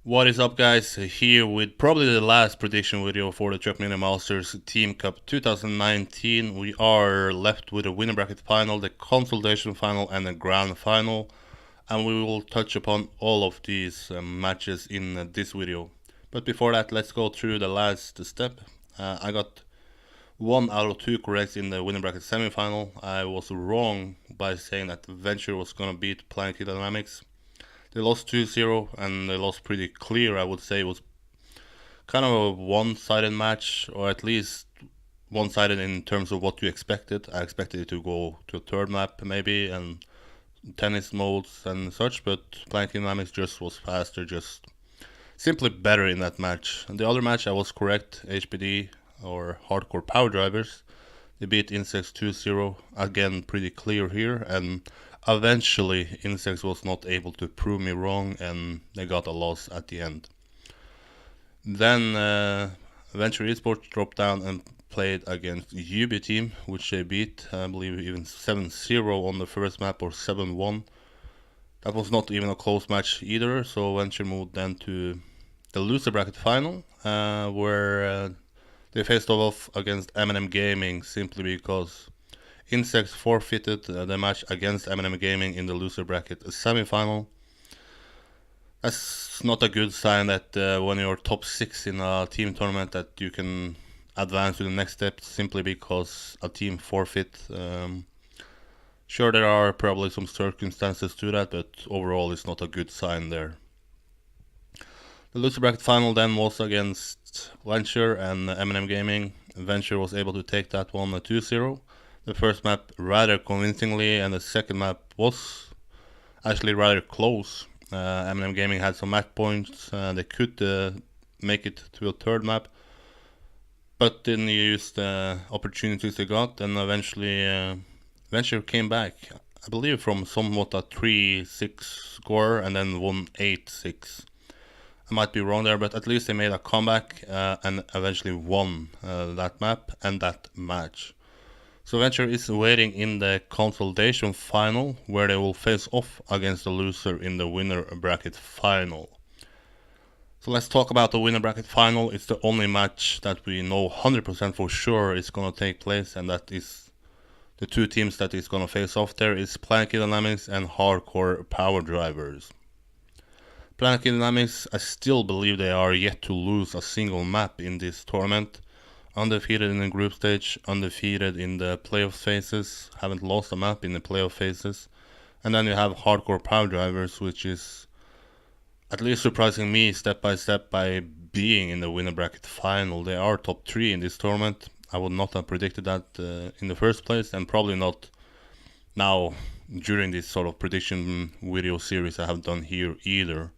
What is up, guys? Here with probably the last prediction video for the TrackMania Masters Team Cup 2019. We are left with the winner bracket final, the consolidation final, and the grand final, and we will touch upon all of these matches in this video. But before that, let's go through the last step. I got 1 out of 2 correct in the winner bracket semifinal. I was wrong by saying that Venture was gonna beat Planetkey Dynamics. They lost 2-0 and they lost pretty clear. I would say it was kind of a one-sided match, or at least one-sided in terms of what you expected. I expected it to go to a third map maybe and tennis modes and such, but Planetkey Dynamics just was faster, just simply better in that match. And the other match I was correct, HPD or Hardcore Power Drivers. They beat Insects 2-0, again pretty clear here, and eventually Insects was not able to prove me wrong and they got a loss at the end. Then Venture eSport dropped down and played against UB team, which they beat, I believe even 7-0 on the first map or 7-1. That was not even a close match either, so Venture moved then to the loser bracket final, where they faced off against M Gaming simply because Insects forfeited the match against M Gaming in the loser bracket semi-final. That's not a good sign that when you're top 6 in a team tournament that you can advance to the next step simply because a team forfeit. Sure, there are probably some circumstances to that, but overall it's not a good sign there. The loser bracket final then was against Venture and M Gaming. Venture was able to take that one 2-0. The first map rather convincingly, and the second map was actually rather close. M Gaming had some match points. They could make it to a third map, but didn't use the opportunities they got, and eventually Venture came back, I believe from somewhat a 3-6 score and then won 8-6. I might be wrong there, but at least they made a comeback and eventually won that map and that match. So Venture is waiting in the consolidation final, where they will face off against the loser in the winner bracket final. So let's talk about the winner bracket final. It's the only match that we know 100% for sure is going to take place, and that is the two teams that is going to face off there is Planetkey Dynamics and Hardcore Power Drivers. Planetkey Dynamics, I still believe they are yet to lose a single map in this tournament. Undefeated in the group stage, undefeated in the playoff phases, haven't lost a map in the playoff phases. And then you have Hardcore Power Drivers, which is at least surprising me step by step by being in the winner bracket final. They are top 3 in this tournament. I would not have predicted that in the first place, and probably not now during this sort of prediction video series I have done here either.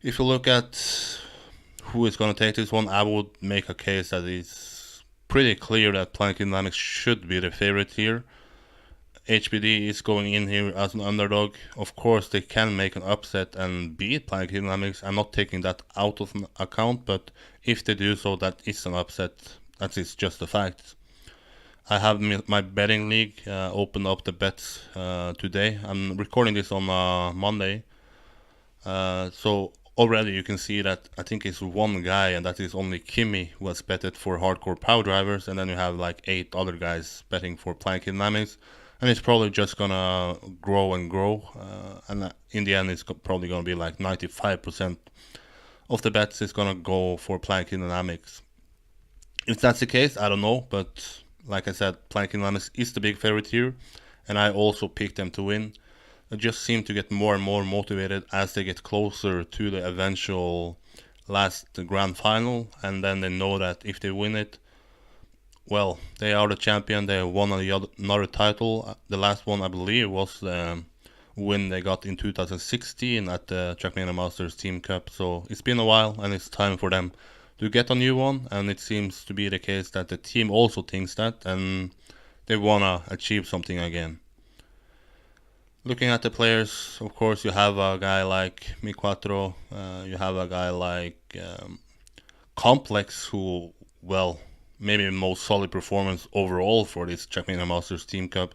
If you look at who is going to take this one, I would make a case that it's pretty clear that Planetkey Dynamics should be the favorite here. HPD is going in here as an underdog. Of course, they can make an upset and beat Planetkey Dynamics. I'm not taking that out of account, but if they do so, that is an upset. That is just a fact. I have my betting league opened up the bets today. I'm recording this on Monday. So already you can see that I think it's one guy, and that is only Kimmy who has betted for Hardcore Power Drivers, and then you have like 8 other guys betting for Planetkey Dynamics, and it's probably just gonna grow and grow, and in the end it's probably gonna be like 95% of the bets is gonna go for Planetkey Dynamics. If that's the case, I don't know, but like I said, Planetkey Dynamics is the big favorite here, and I also picked them to win. They just seem to get more and more motivated as they get closer to the eventual last grand final, and then they know that if they win it, well, they are the champion. They won another title. The last one, I believe, was the win they got in 2016 at the TrackMania Masters Team Cup. So it's been a while, and it's time for them to get a new one, and it seems to be the case that the team also thinks that, and they wanna achieve something again. Looking at the players, of course, you have a guy like Mi4, you have a guy like Complex, who, well, maybe most solid performance overall for this TrackMania Masters Team Cup.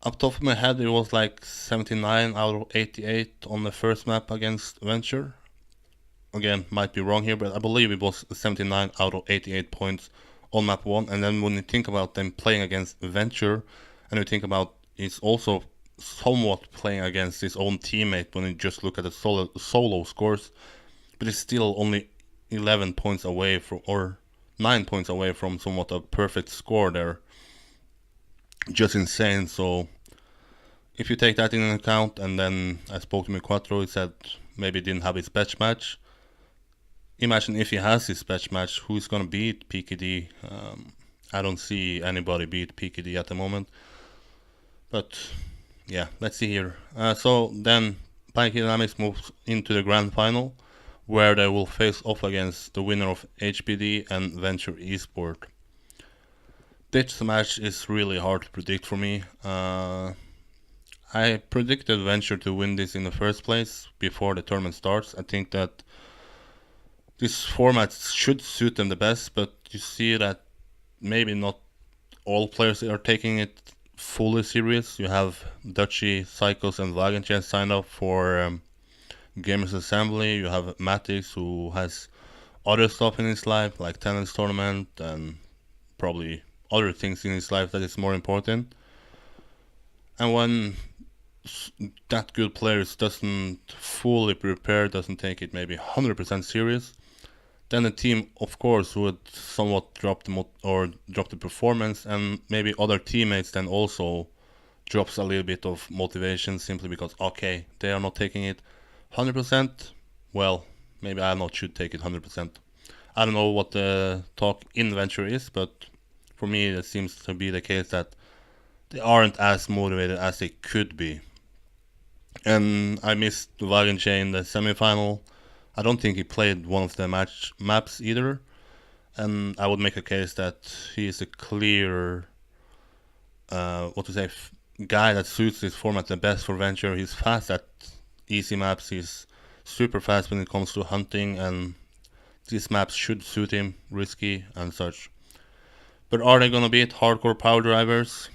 Up top of my head, it was like 79 out of 88 on the first map against Venture. Again, might be wrong here, but I believe it was 79 out of 88 points on map 1. And then when you think about them playing against Venture, and you think about it's also somewhat playing against his own teammate when you just look at the solo scores, but it's still only 11 points away from, or 9 points away from somewhat a perfect score there. Just insane. So if you take that into account, and then I spoke to Quattro, he said maybe he didn't have his best match. Imagine if he has his best match, who's gonna beat PKD? I don't see anybody beat PKD at the moment. But yeah, let's see here. So then Planetkey Dynamics moves into the grand final, where they will face off against the winner of HBD and Venture eSport. This match is really hard to predict for me. I predicted Venture to win this in the first place before the tournament starts. I think that this format should suit them the best, but you see that maybe not all players are taking it fully serious. You have Dutchy, Psychos, and Wagenchen signed up for Gamers Assembly. You have Matix, who has other stuff in his life, like Tennis Tournament, and probably other things in his life that is more important. And when that good players doesn't fully prepare, doesn't take it maybe 100% serious, then the team, of course, would somewhat drop the performance, and maybe other teammates then also drops a little bit of motivation simply because, okay, they are not taking it 100%. Well, maybe I not should take it 100%. I don't know what the talk in Venture is, but for me it seems to be the case that they aren't as motivated as they could be. And I missed Wagenche in the semi-final. I don't think he played one of the maps either, and I would make a case that he is a clear, guy that suits this format the best for Venture. He's fast at easy maps, he's super fast when it comes to hunting, and these maps should suit him, risky and such. But are they gonna beat hardcore power drivers?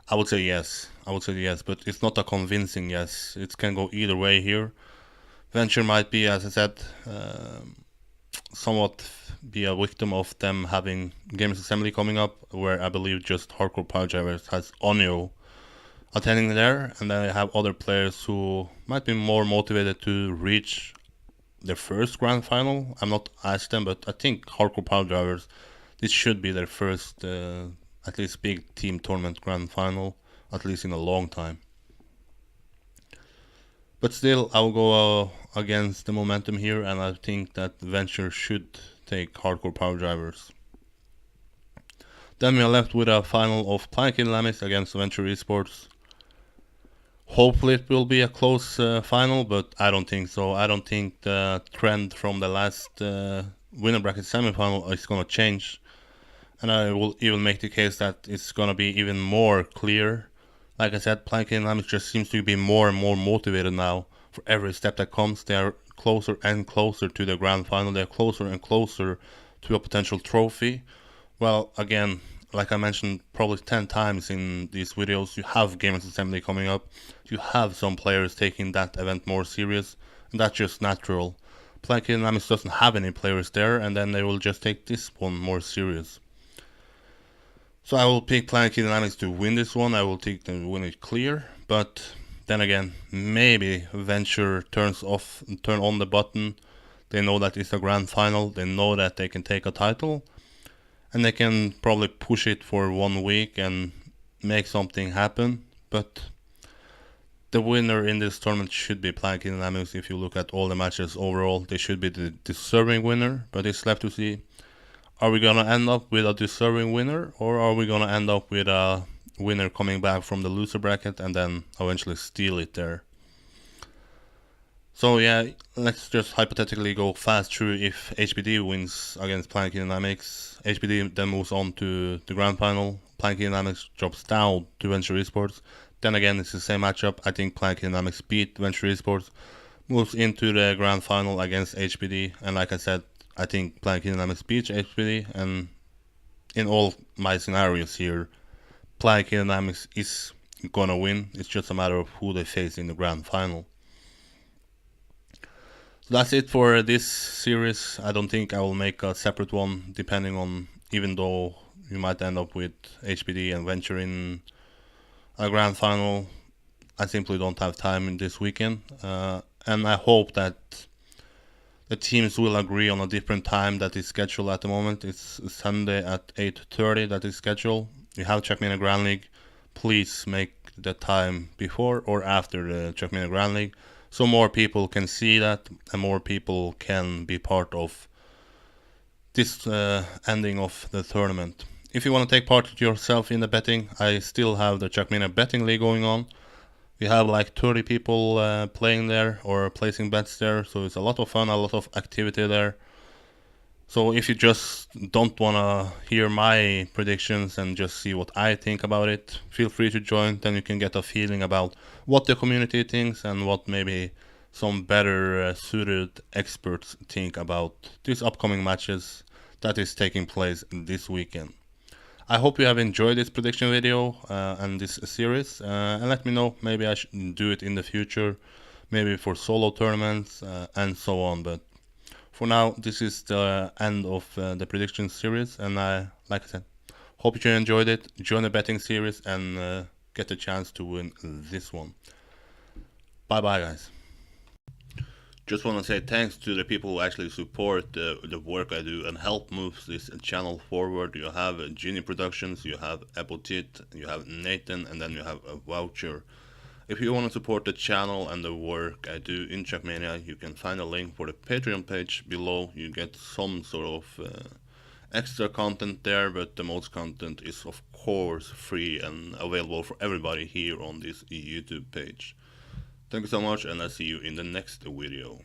I would say yes, but it's not a convincing yes. It can go either way here. Venture might be, as I said, somewhat be a victim of them having Gamers Assembly coming up, where I believe just hardcore power drivers has Onyo attending there, and then I have other players who might be more motivated to reach their first grand final. I'm not asked them, but I think hardcore power drivers, this should be their first, at least big team tournament grand final, at least in a long time. But still, I'll go against the momentum here, and I think that Venture should take hardcore power drivers. Then we are left with a final of Planetkey Dynamics against Venture eSports. Hopefully it will be a close final, but I don't think so. I don't think the trend from the last winner bracket semifinal is going to change. And I will even make the case that it's going to be even more clear. Like I said, Planetkey Dynamics just seems to be more and more motivated now. For every step that comes, they are closer and closer to the grand final. They are closer and closer to a potential trophy. Well, again, like I mentioned probably 10 times in these videos, you have Gamers Assembly coming up. You have some players taking that event more serious, and that's just natural. Planetkey Dynamics doesn't have any players there, and then they will just take this one more serious. So I will pick Planetkey Dynamics to win this one. I will take them to win it clear, but then again, maybe Venture turn on the button. They know that it's a grand final. They know that they can take a title, and they can probably push it for 1 week and make something happen. But the winner in this tournament should be Planetkey Dynamics. If you look at all the matches overall, they should be the deserving winner, but it's left to see. Are we gonna end up with a deserving winner, or are we gonna end up with a winner coming back from the loser bracket and then eventually steal it there? So yeah, let's just hypothetically go fast through. If HBD wins against Planetkey Dynamics, HBD then moves on to the grand final. Planetkey Dynamics drops down to Venture eSports. Then again, it's the same matchup. I think Planetkey Dynamics beat Venture eSports, moves into the grand final against HBD, and like I said, I think Planetkey Dynamics beats HBD, and in all my scenarios here, Planetkey Dynamics is gonna win. It's just a matter of who they face in the grand final. So that's it for this series. I don't think I will make a separate one, depending on, even though you might end up with HBD and Venture in a grand final. I simply don't have time in this weekend, and I hope that the teams will agree on a different time that is scheduled at the moment. It's Sunday at 8:30 that is scheduled. You have TrackMania Grand League. Please make the time before or after the TrackMania Grand League, so more people can see that and more people can be part of this ending of the tournament. If you want to take part yourself in the betting, I still have the TrackMania betting league going on. We have like 30 people playing there or placing bets there, so it's a lot of fun, a lot of activity there. So if you just don't want to hear my predictions and just see what I think about it, feel free to join. Then you can get a feeling about what the community thinks and what maybe some better suited experts think about these upcoming matches that is taking place this weekend. I hope you have enjoyed this prediction video and this series, and let me know, maybe I should do it in the future, maybe for solo tournaments and so on. But for now, this is the end of the prediction series, and like I said, hope you enjoyed it. Join the betting series and get the chance to win this one. Bye bye, guys. Just want to say thanks to the people who actually support the work I do and help move this channel forward. You have Genie Productions, you have Appotit, you have Nathan, and then you have a voucher. If you want to support the channel and the work I do in TrackMania, you can find a link for the Patreon page below. You get some sort of extra content there, but the most content is of course free and available for everybody here on this YouTube page. Thank you so much, and I'll see you in the next video.